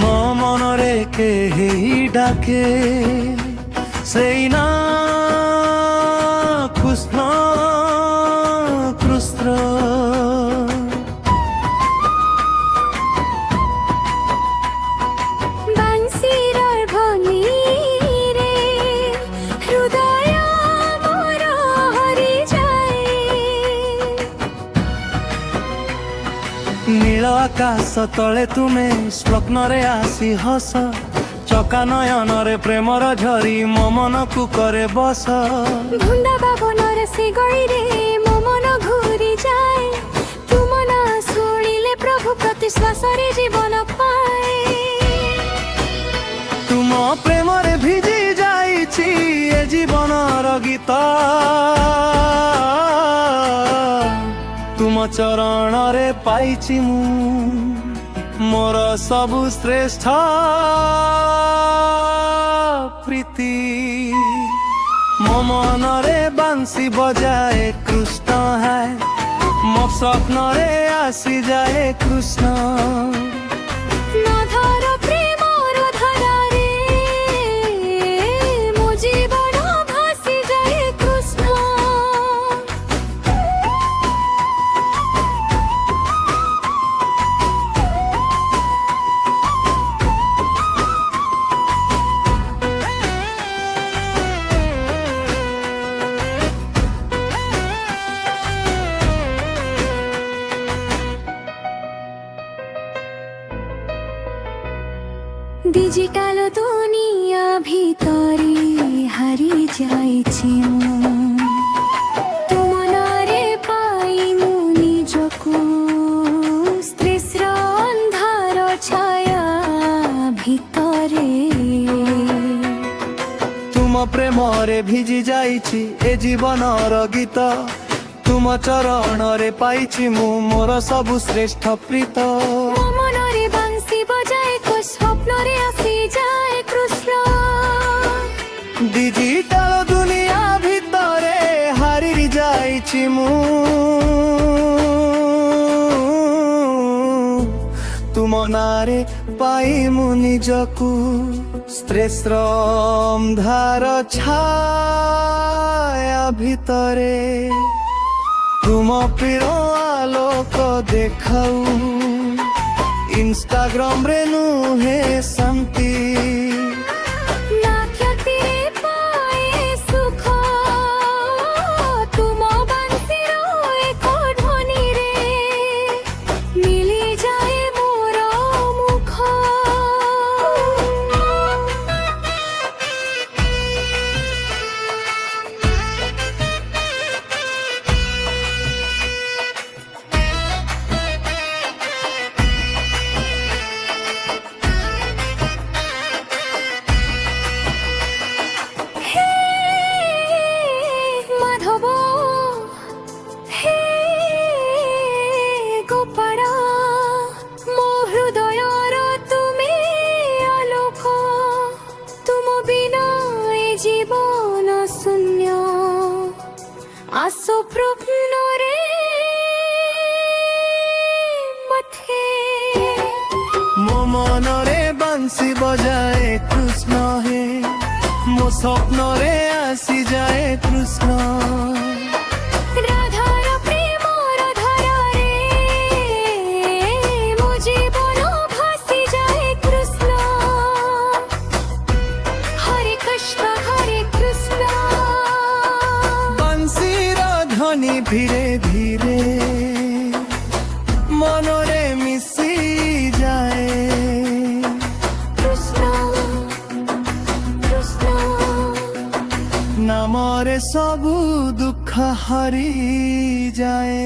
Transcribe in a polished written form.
ମୋ ମନରେ କେହି ଡାକେ ସେଇ ନା କୃଷ୍ଣ କୃଷ୍ଣ। বাঁশিৰৰ ধ্বনিৰে হৃদয় মোৰ হৰি যায়। নীଳ ଆକାଶ ତଳେ ତୁମେ ସ୍ୱପ୍ନରେ ଆସି ହସ, ଚକା ନୟନରେ ପ୍ରେମର ଝରି ମୋ ମନକୁ କରେ ବସ। ବୃନ୍ଦାବନର ସେ ଗଳିରେ ମୋ ମନ ଘୂରି ଯାଏ। ତୁମ ନାଁ ଶୁଣିଲେ ପ୍ରଭୁ ପ୍ରତି ଶ୍ୱାସରେ ଜୀବନ ପାଏ। ତୁମ ପ୍ରେମରେ ଭିଜି ଯାଇଛି ଏ ଜୀବନର ଗୀତ, ତୁମ ଚରଣରେ ପାଇଛି ମୁଁ ମୋର ସବୁ ଶ୍ରେଷ୍ଠ ପ୍ରୀତି। ମୋ ମନରେ ବାଂଶୀ ବଜାଏ କୃଷ୍ଣ ହାଏ, ମୋ ସ୍ୱପ୍ନରେ ଆସିଯାଏ କୃଷ୍ଣ। ମଧୁର ପ୍ରେମର ଧାରାରେ ମୋ ଜୀବନ ଭାସି ଯାଏ କୃଷ୍ଣ। ডিজিটাল দুনিয়া ভিতরে হারিয়ে যাইছি ମୁଁ। ତୁମ ନାଁରେ ପାଇ ମୁଁ ନିଜକୁ ସ୍ତ୍ରୀର ଅନ୍ଧାର ଛାୟା ଭିତରେ। ତୁମ ପ୍ରେମରେ ଭିଜି ଯାଇଛି ଏ ଜୀବନର ଗୀତ, ତୁମ ଚରଣରେ ପାଇଛି ମୁଁ ମୋର ସବୁ ଶ୍ରେଷ୍ଠ ପ୍ରୀତ। ମୋ ମନରେ ବାଂଶୀ ବଜାଏ ସ୍ୱପ୍ନରେ ଆସିଯାଏ କୃଷ୍ଣ। ডিজিটাল দুনিয়া ভিতরে হারিয়ে যাইছি ମୁଁ, তুম নারে পাই ମୁଁ ନିଜକୁ স্ত্রেস্র ଅନ୍ଧାର ছায়া ভিতরে। তুম প্রিয় আলোক দেখাও ইনস্টাগ্রাম রে নুহে শান্তি। না କ୍ଷତିରେ ପାଏ ସୁଖ ତୁମ ବାଂଶୀର ଏକ ଧ୍ୱନିରେ ମିଳିଯାଏ ମୋର ମୁଖ। মাধব হে গোপাଳ ମୋ ହୃଦୟର ତୁମେ ଆଲୋକ। ତୁମ ବିନା ଏ ଜୀବନ ଶୂନ୍ୟ। ଆସ ସ୍ୱପ୍ନରେ ମତେ। ମୋ ମନରେ ବାଂଶୀ ବଜାଏ କୃଷ୍ଣ হে, ମୋ ସ୍ୱପ୍ନରେ ଆସିଯାଏ କୃଷ୍ଣ। রাধার প্রেমর ধারারে মো জীবন ভাসি যায় কৃষ্ণ। হরে কৃষ্ণ বাংশীর ধ্বনি ধীরে ধীরে মনরে মিশি যায়। কৃষ্ণ কৃষ্ণ। নামরে সবু দুঃখ হারি যায়।